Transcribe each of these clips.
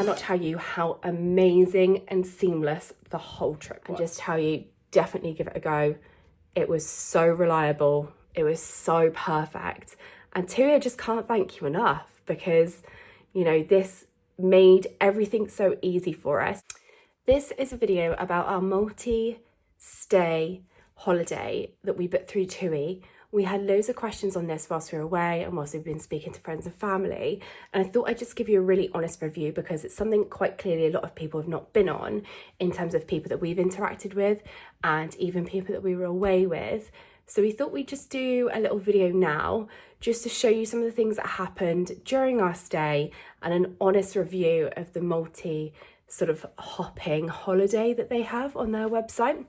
cannot tell you how amazing and seamless the whole trip was. And just tell you, definitely give it a go. It was so reliable. It was so perfect. And Tui, I just can't thank you enough because, you know, this made everything so easy for us. This is a video about our multi-stay holiday that we booked through Tui. We had loads of questions on this whilst we were away and whilst we've been speaking to friends and family. And I thought I'd just give you a really honest review because it's something quite clearly a lot of people have not been on in terms of people that we've interacted with and even people that we were away with. So we thought we'd just do a little video now just to show you some of the things that happened during our stay and an honest review of the multi sort of hopping holiday that they have on their website.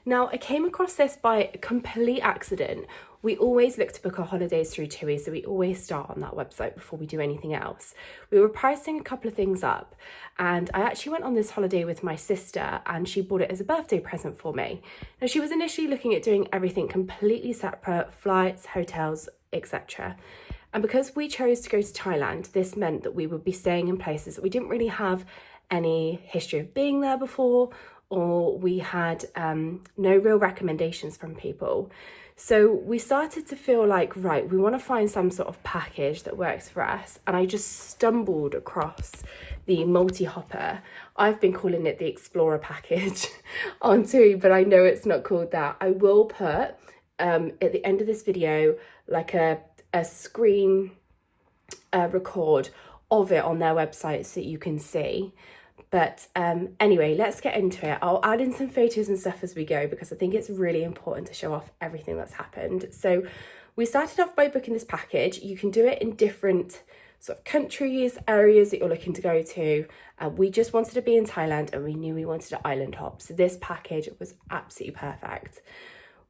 Now, I came across this by complete accident. We always look to book our holidays through Tui, so we always start on that website before we do anything else. We were pricing a couple of things up, and I actually went on this holiday with my sister, and she bought it as a birthday present for me. Now, she was initially looking at doing everything completely separate, flights, hotels, etc. And because we chose to go to Thailand, this meant that we would be staying in places that we didn't really have any history of being there before, or we had no real recommendations from people. So we started to feel like, right, we want to find some sort of package that works for us. And I just stumbled across the multi-hopper. I've been calling it the Explorer package on Tui, but I know it's not called that. I will put at the end of this video like a screen record of it on their website so that you can see. But anyway, let's get into it. I'll add in some photos and stuff as we go because I think it's really important to show off everything that's happened. So we started off by booking this package. You can do it in different sort of countries, areas that you're looking to go to. We just wanted to be in Thailand and we knew we wanted to island hop. So this package was absolutely perfect.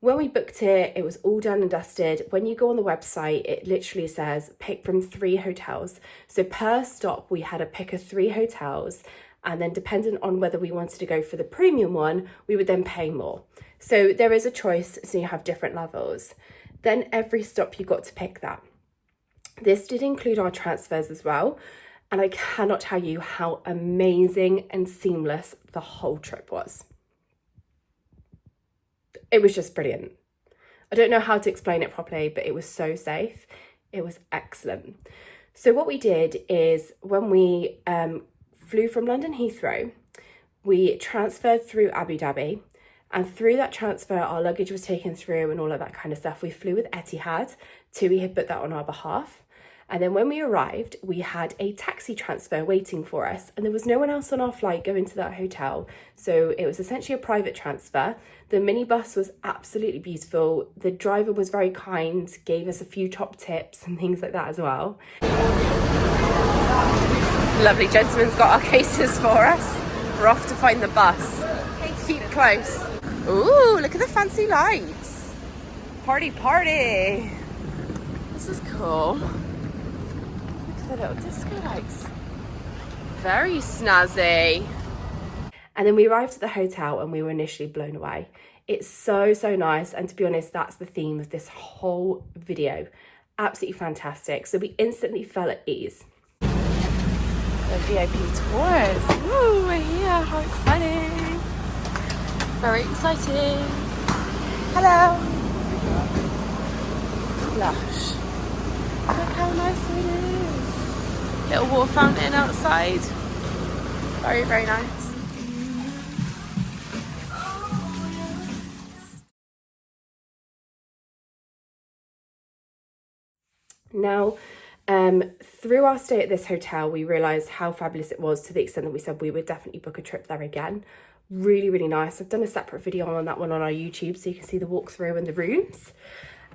When we booked it, it was all done and dusted. When you go on the website, it literally says pick from 3 hotels. So per stop, we had a pick of 3 hotels. And then dependent on whether we wanted to go for the premium one, we would then pay more. So there is a choice, so you have different levels. Then every stop you got to pick that. This did include our transfers as well. And I cannot tell you how amazing and seamless the whole trip was. It was just brilliant. I don't know how to explain it properly, but it was so safe. It was excellent. So what we did is when we flew from London Heathrow, we transferred through Abu Dhabi, and through that transfer our luggage was taken through and all of that kind of stuff. We flew with Etihad. Tui had booked that on our behalf, and then when we arrived we had a taxi transfer waiting for us, and there was no one else on our flight going to that hotel, so it was essentially a private transfer. The minibus was absolutely beautiful. The driver was very kind, gave us a few top tips and things like that as well. Lovely gentleman's got our cases for us. We're off to find the bus. Keep close. Ooh, look at the fancy lights. Party, party. This is cool. Look at the little disco lights. Very snazzy. And then we arrived at the hotel and we were initially blown away. It's so, so nice. And to be honest, that's the theme of this whole video. Absolutely fantastic. So we instantly felt at ease. The VIP tours. Woo, we're here. How exciting. Very exciting. Hello. Lush. Look how nice it is. Little water fountain outside. Very, very nice. Now, through our stay at this hotel, we realised how fabulous it was to the extent that we said we would definitely book a trip there again. Really, really nice. I've done a separate video on that one on our YouTube so you can see the walkthrough and the rooms.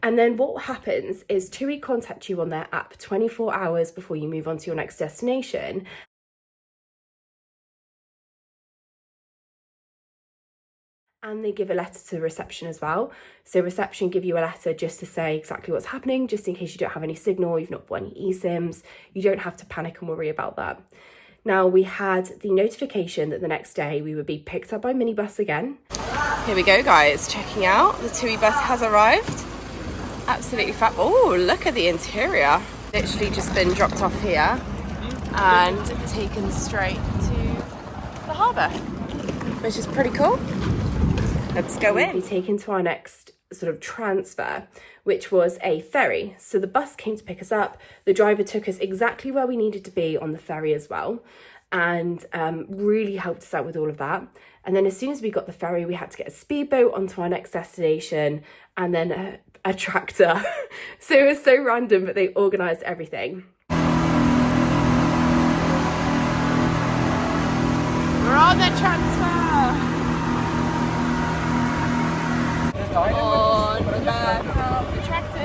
And then what happens is TUI contact you on their app 24 hours before you move on to your next destination. And they give a letter to reception as well. So reception give you a letter just to say exactly what's happening, just in case you don't have any signal, you've not bought any eSIMs, you don't have to panic and worry about that. Now we had the notification that the next day we would be picked up by minibus again. Here we go guys, checking out. The TUI bus has arrived. Absolutely fab. Oh, look at the interior. Literally just been dropped off here. and taken straight to the harbour, which is pretty cool. Let's go in. We'll be taken to our next sort of transfer, which was a ferry. So the bus came to pick us up. The driver took us exactly where we needed to be on the ferry as well, and really helped us out with all of that. And then as soon as we got the ferry, we had to get a speedboat onto our next destination, and then a tractor. So it was so random, but they organised everything. We're on the transfer. On the back of the tractor.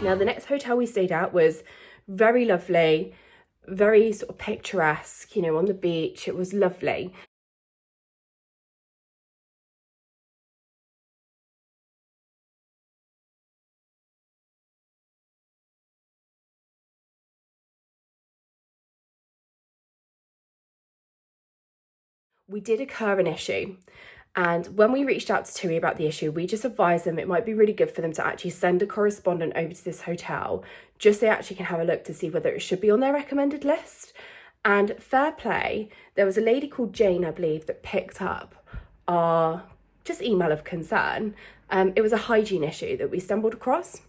Now, the next hotel we stayed at was very lovely, very sort of picturesque, you know, on the beach. It was lovely. We did occur an issue, and when we reached out to TUI about the issue, we just advised them it might be really good for them to actually send a correspondent over to this hotel, just so they actually can have a look to see whether it should be on their recommended list. And fair play, there was a lady called Jane, I believe, that picked up our just email of concern. It was a hygiene issue that we stumbled across,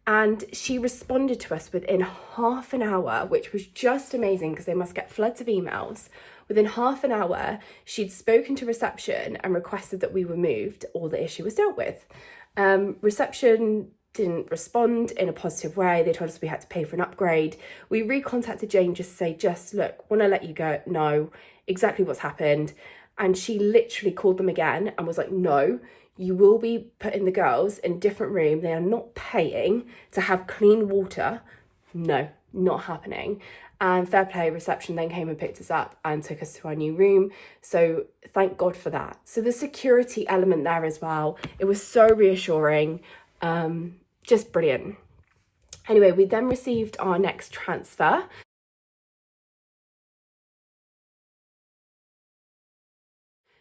and she responded to us within half an hour, which was just amazing because they must get floods of emails. Within half an hour, she'd spoken to reception and requested that we were moved, or the issue was dealt with. Reception didn't respond in a positive way. They told us we had to pay for an upgrade. We recontacted Jane just to say, look, want to let you go, know exactly what's happened. And she literally called them again and was like, no, you will be putting the girls in a different room. They are not paying to have clean water. No, not happening. And fair play, reception then came and picked us up and took us to our new room. So thank God for that. So the security element there as well, it was so reassuring, just brilliant. Anyway, we then received our next transfer.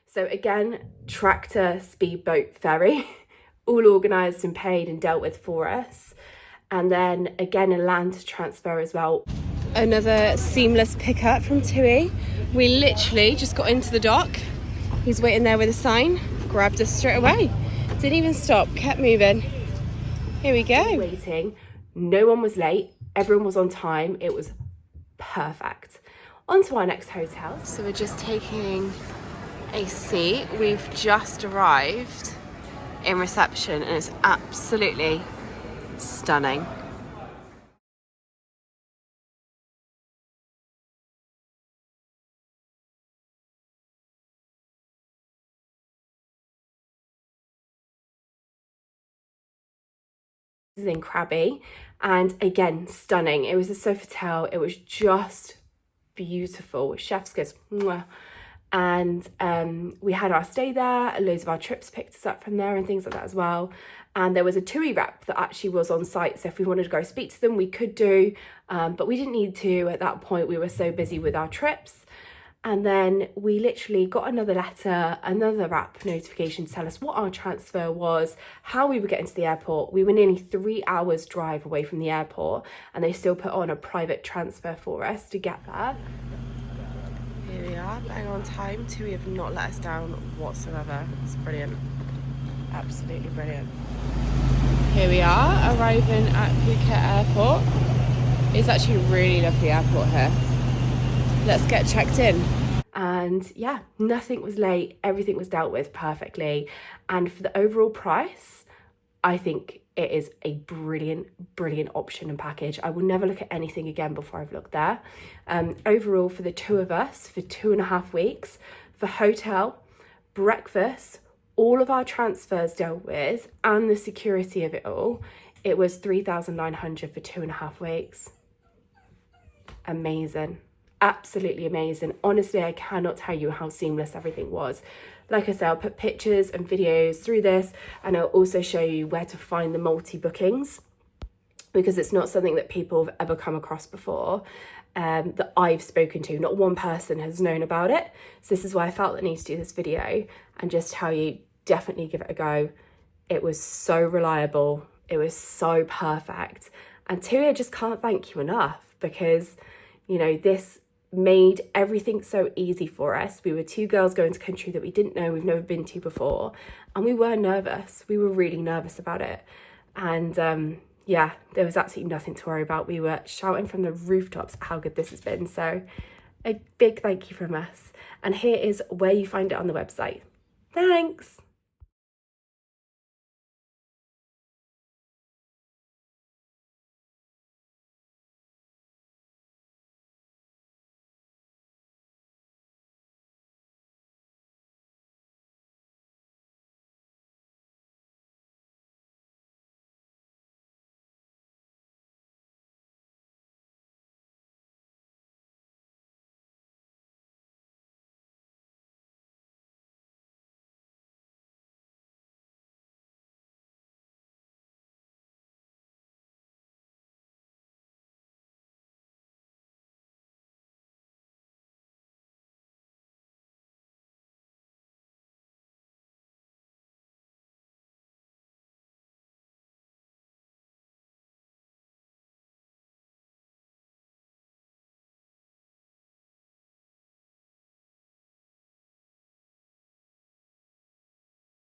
So again, tractor, speedboat, ferry, all organised and paid and dealt with for us. And then again, a land transfer as well. Another seamless pickup from TUI. We literally just got into the dock. He's waiting there with a sign, grabbed us straight away. Didn't even stop, kept moving. Here we go. Waiting, no one was late, everyone was on time. It was perfect. On to our next hotel. So we're just taking a seat. We've just arrived in reception and it's absolutely stunning. In Krabi, and again stunning. It was a Sofitel. It was just beautiful. Chef's kiss. Mwah. And we had our stay there. Loads of our trips picked us up from there and things like that as well. And there was a TUI rep that actually was on site, so if we wanted to go speak to them, we could do, but we didn't need to at that point. We were so busy with our trips. And then we literally got another letter, another app notification to tell us what our transfer was, how we were getting to the airport. We were nearly 3 hours drive away from the airport, and they still put on a private transfer for us to get there. Here we are, bang on time. TUI have not let us down whatsoever. It's brilliant. Absolutely brilliant. Here we are, arriving at Phuket Airport. It's actually a really lovely airport here. Let's get checked in. And yeah, nothing was late. Everything was dealt with perfectly. And for the overall price, I think it is a brilliant, brilliant option and package. I will never look at anything again before I've looked there. Overall, for the two of us, for 2.5 weeks, for hotel, breakfast, all of our transfers dealt with, and the security of it all, it was 3,900 for 2.5 weeks. Amazing. Absolutely amazing. Honestly, I cannot tell you how seamless everything was. Like I said, I'll put pictures and videos through this, and I'll also show you where to find the multi-bookings, because it's not something that people have ever come across before, that I've spoken to. Not one person has known about it. So this is why I felt the need to do this video and just tell you, definitely give it a go. It was so reliable. It was so perfect. And Tui, I just can't thank you enough, because, you know, this made everything so easy for us. We were two girls going to a country that we didn't know, we've never been to before, and we were nervous. We were really nervous about it. And yeah, there was absolutely nothing to worry about. We were shouting from the rooftops how good this has been. So a big thank you from us. And here is where you find it on the website. Thanks.